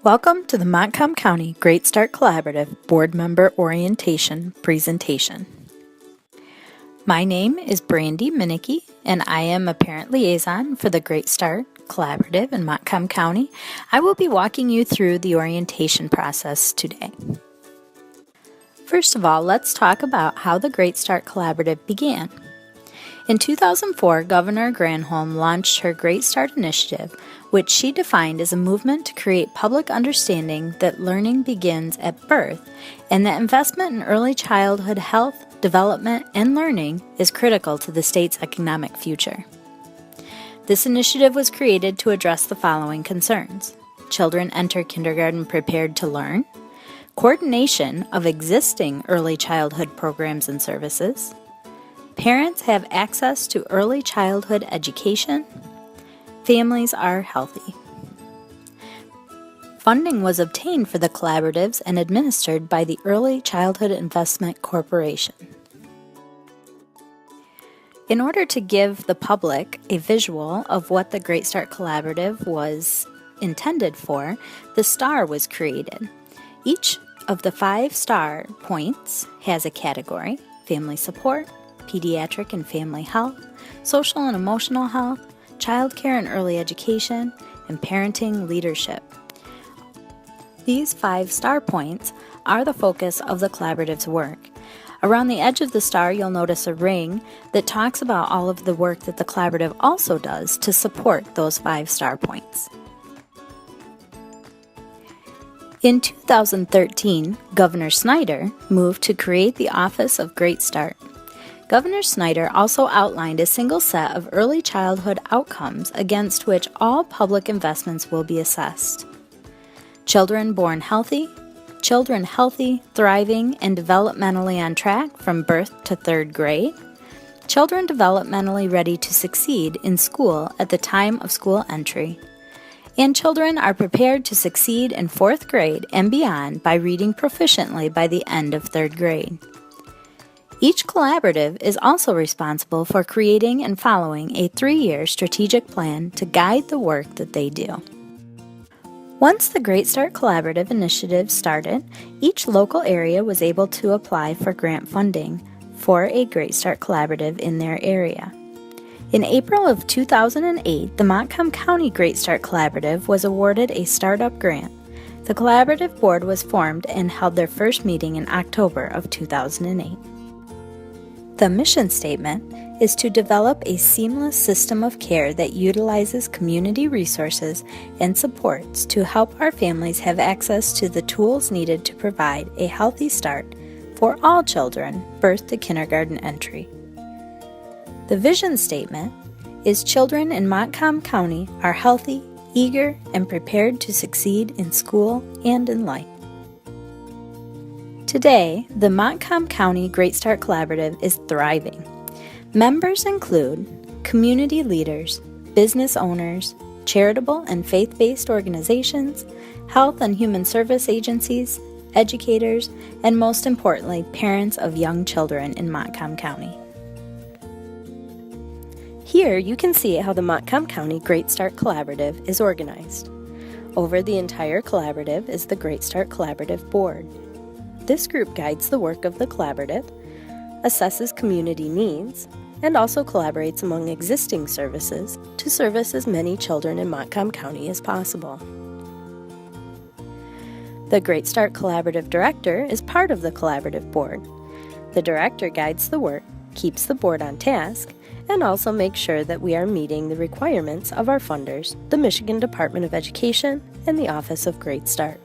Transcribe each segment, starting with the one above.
Welcome to the Montcalm County Great Start Collaborative Board Member Orientation presentation. My name is Brandy Minicky, and I am a Parent Liaison for the Great Start Collaborative in Montcalm County. I will be walking you through the orientation process today. First of all, let's talk about how the Great Start Collaborative began. In 2004, Governor Granholm launched her Great Start Initiative, which she defined as a movement to create public understanding that learning begins at birth and that investment in early childhood health, development, and learning is critical to the state's economic future. This initiative was created to address the following concerns: children enter kindergarten prepared to learn, coordination of existing early childhood programs and services, parents have access to early childhood education, families are healthy. Funding was obtained for the collaboratives and administered by the Early Childhood Investment Corporation. In order to give the public a visual of what the Great Start Collaborative was intended for, the STAR was created. Each of the 5 STAR points has a category: family support, pediatric and family health, social and emotional health, child care and early education, and parenting leadership. These 5 STAR points are the focus of the collaborative's work. Around the edge of the STAR, you'll notice a ring that talks about all of the work that the collaborative also does to support those 5 STAR points. In 2013, Governor Snyder moved to create the Office of Great Start. Governor Snyder also outlined a single set of early childhood outcomes against which all public investments will be assessed: children born healthy, children healthy, thriving, and developmentally on track from birth to 3rd grade, children developmentally ready to succeed in school at the time of school entry, and children are prepared to succeed in 4th grade and beyond by reading proficiently by the end of 3rd grade. Each collaborative is also responsible for creating and following a 3-year strategic plan to guide the work that they do. Once the Great Start Collaborative initiative started, each local area was able to apply for grant funding for a Great Start Collaborative in their area. In April of 2008, the Montcalm County Great Start Collaborative was awarded a startup grant. The collaborative board was formed and held their first meeting in October of 2008. The mission statement is to develop a seamless system of care that utilizes community resources and supports to help our families have access to the tools needed to provide a healthy start for all children birth to kindergarten entry. The vision statement is children in Montcalm County are healthy, eager, and prepared to succeed in school and in life. Today, the Montcalm County Great Start Collaborative is thriving. Members include community leaders, business owners, charitable and faith-based organizations, health and human service agencies, educators, and most importantly, parents of young children in Montcalm County. Here you can see how the Montcalm County Great Start Collaborative is organized. Over the entire collaborative is the Great Start Collaborative Board. This group guides the work of the collaborative, assesses community needs, and also collaborates among existing services to service as many children in Montcalm County as possible. The Great Start Collaborative Director is part of the collaborative board. The director guides the work, keeps the board on task, and also makes sure that we are meeting the requirements of our funders, the Michigan Department of Education and the Office of Great Start.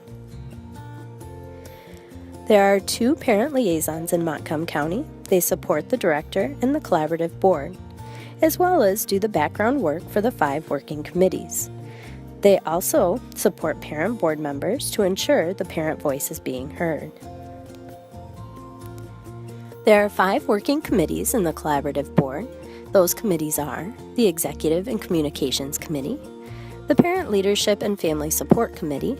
There are 2 parent liaisons in Montcalm County. They support the director and the collaborative board, as well as do the background work for the 5 working committees. They also support parent board members to ensure the parent voice is being heard. There are 5 working committees in the collaborative board. Those committees are the Executive and Communications Committee, the Parent Leadership and Family Support Committee,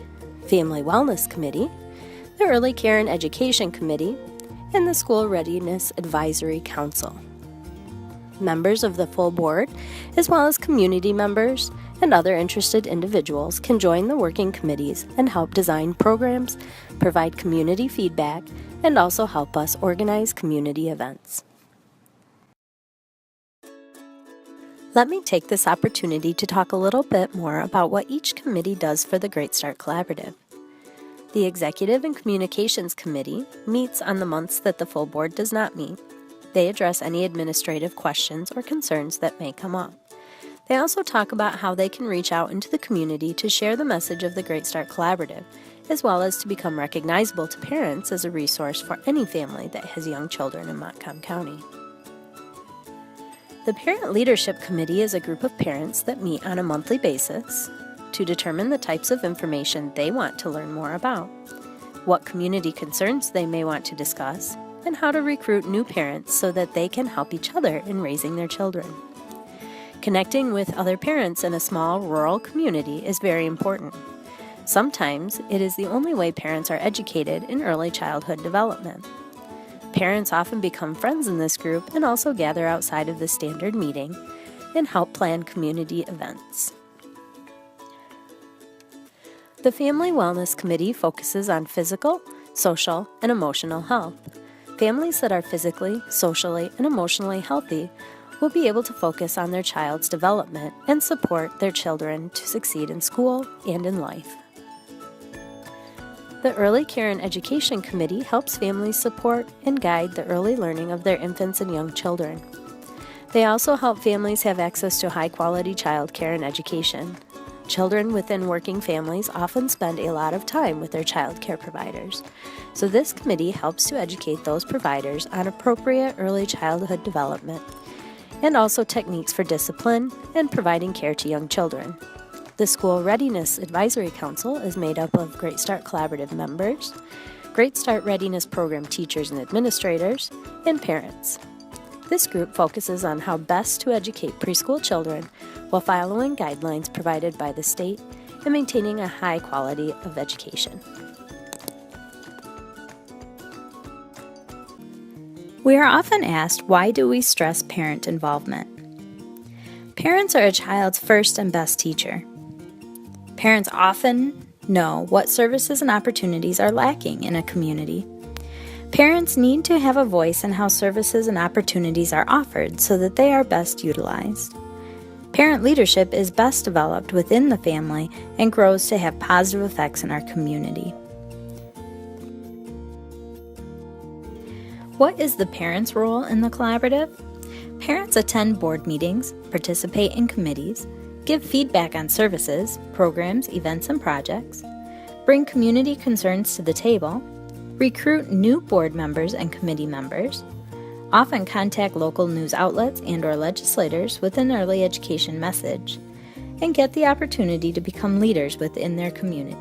Family Wellness Committee, the Early Care and Education Committee, and the School Readiness Advisory Council. Members of the full board, as well as community members and other interested individuals can join the working committees and help design programs, provide community feedback, and also help us organize community events. Let me take this opportunity to talk a little bit more about what each committee does for the Great Start Collaborative. The Executive and Communications Committee meets on the months that the full board does not meet. They address any administrative questions or concerns that may come up. They also talk about how they can reach out into the community to share the message of the Great Start Collaborative, as well as to become recognizable to parents as a resource for any family that has young children in Montcalm County. The Parent Leadership Committee is a group of parents that meet on a monthly basis to determine the types of information they want to learn more about, what community concerns they may want to discuss, and how to recruit new parents so that they can help each other in raising their children. Connecting with other parents in a small rural community is very important. Sometimes it is the only way parents are educated in early childhood development. Parents often become friends in this group and also gather outside of the standard meeting and help plan community events. The Family Wellness Committee focuses on physical, social, and emotional health. Families that are physically, socially, and emotionally healthy will be able to focus on their child's development and support their children to succeed in school and in life. The Early Care and Education Committee helps families support and guide the early learning of their infants and young children. They also help families have access to high-quality child care and education. Children within working families often spend a lot of time with their child care providers, so this committee helps to educate those providers on appropriate early childhood development and also techniques for discipline and providing care to young children. The School Readiness Advisory Council is made up of Great Start Collaborative members, Great Start Readiness Program teachers and administrators, and parents. This group focuses on how best to educate preschool children while following guidelines provided by the state and maintaining a high quality of education. We are often asked, why do we stress parent involvement? Parents are a child's first and best teacher. Parents often know what services and opportunities are lacking in a community. Parents need to have a voice in how services and opportunities are offered so that they are best utilized. Parent leadership is best developed within the family and grows to have positive effects in our community. What is the parents' role in the collaborative? Parents attend board meetings, participate in committees, give feedback on services, programs, events, and projects, bring community concerns to the table, recruit new board members and committee members, often contact local news outlets and/or legislators with an early education message, and get the opportunity to become leaders within their community.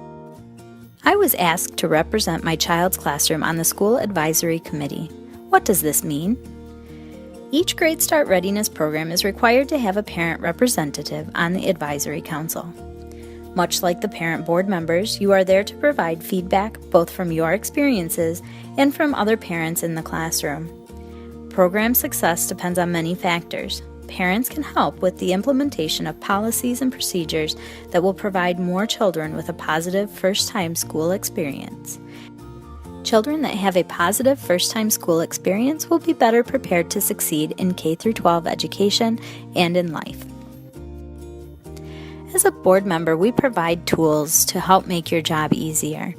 I was asked to represent my child's classroom on the School Advisory Committee. What does this mean? Each Great Start Readiness program is required to have a parent representative on the Advisory Council. Much like the parent board members, you are there to provide feedback both from your experiences and from other parents in the classroom. Program success depends on many factors. Parents can help with the implementation of policies and procedures that will provide more children with a positive first-time school experience. Children that have a positive first-time school experience will be better prepared to succeed in K-12 education and in life. As a board member, we provide tools to help make your job easier.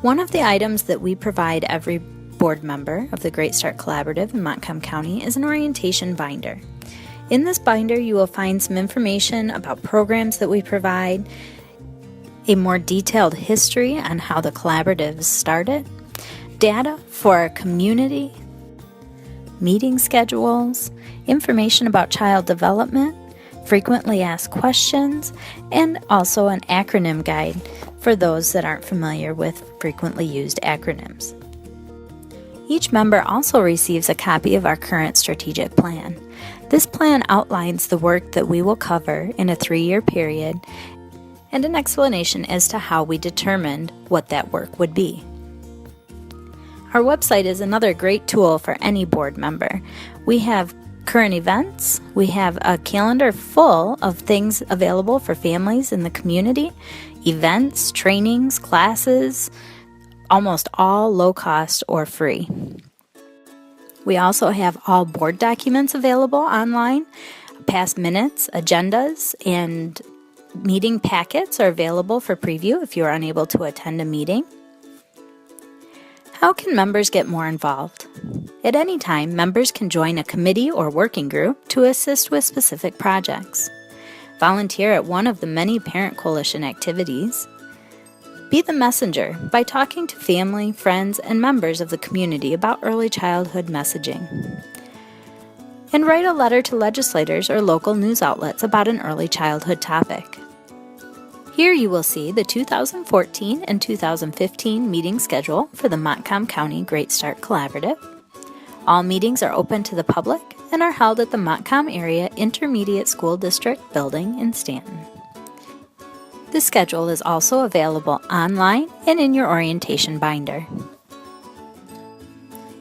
One of the items that we provide every board member of the Great Start Collaborative in Montcalm County is an orientation binder. In this binder, you will find some information about programs that we provide, a more detailed history on how the collaboratives started, data for our community, meeting schedules, information about child development, frequently asked questions, and also an acronym guide for those that aren't familiar with frequently used acronyms. Each member also receives a copy of our current strategic plan. This plan outlines the work that we will cover in a 3-year period and an explanation as to how we determined what that work would be. Our website is another great tool for any board member. We have Current events, we have a calendar full of things available for families in the community, events, trainings, classes, almost all low cost or free. We also have all board documents available online. Past minutes, agendas, and meeting packets are available for preview if you are unable to attend a meeting. How can members get more involved? At any time, members can join a committee or working group to assist with specific projects. Volunteer at one of the many Parent Coalition activities. Be the messenger by talking to family, friends, and members of the community about early childhood messaging. And write a letter to legislators or local news outlets about an early childhood topic. Here you will see the 2014 and 2015 meeting schedule for the Montcalm County Great Start Collaborative. All meetings are open to the public and are held at the Montcalm Area Intermediate School District building in Stanton. The schedule is also available online and in your orientation binder.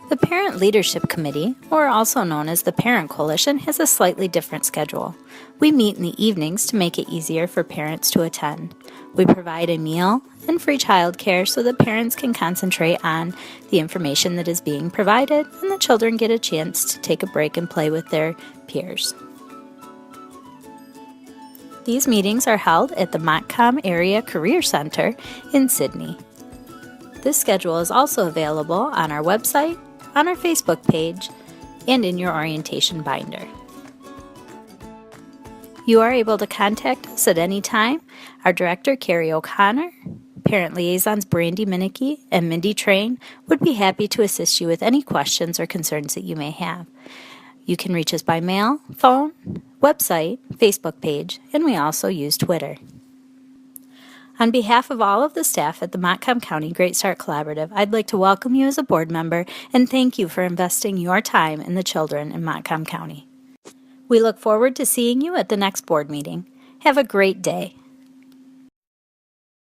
The Parent Leadership Committee, or also known as the Parent Coalition, has a slightly different schedule. We meet in the evenings to make it easier for parents to attend. We provide a meal and free childcare so that parents can concentrate on the information that is being provided and the children get a chance to take a break and play with their peers. These meetings are held at the Montcalm Area Career Center in Sydney. This schedule is also available on our website, on our Facebook page, and in your orientation binder. You are able to contact us at any time. Our director, Carrie O'Connor, parent liaisons Brandy Minicky and Mindy Train would be happy to assist you with any questions or concerns that you may have. You can reach us by mail, phone, website, Facebook page, and we also use Twitter. On behalf of all of the staff at the Montcalm County Great Start Collaborative, I'd like to welcome you as a board member and thank you for investing your time in the children in Montcalm County. We look forward to seeing you at the next board meeting. Have a great day.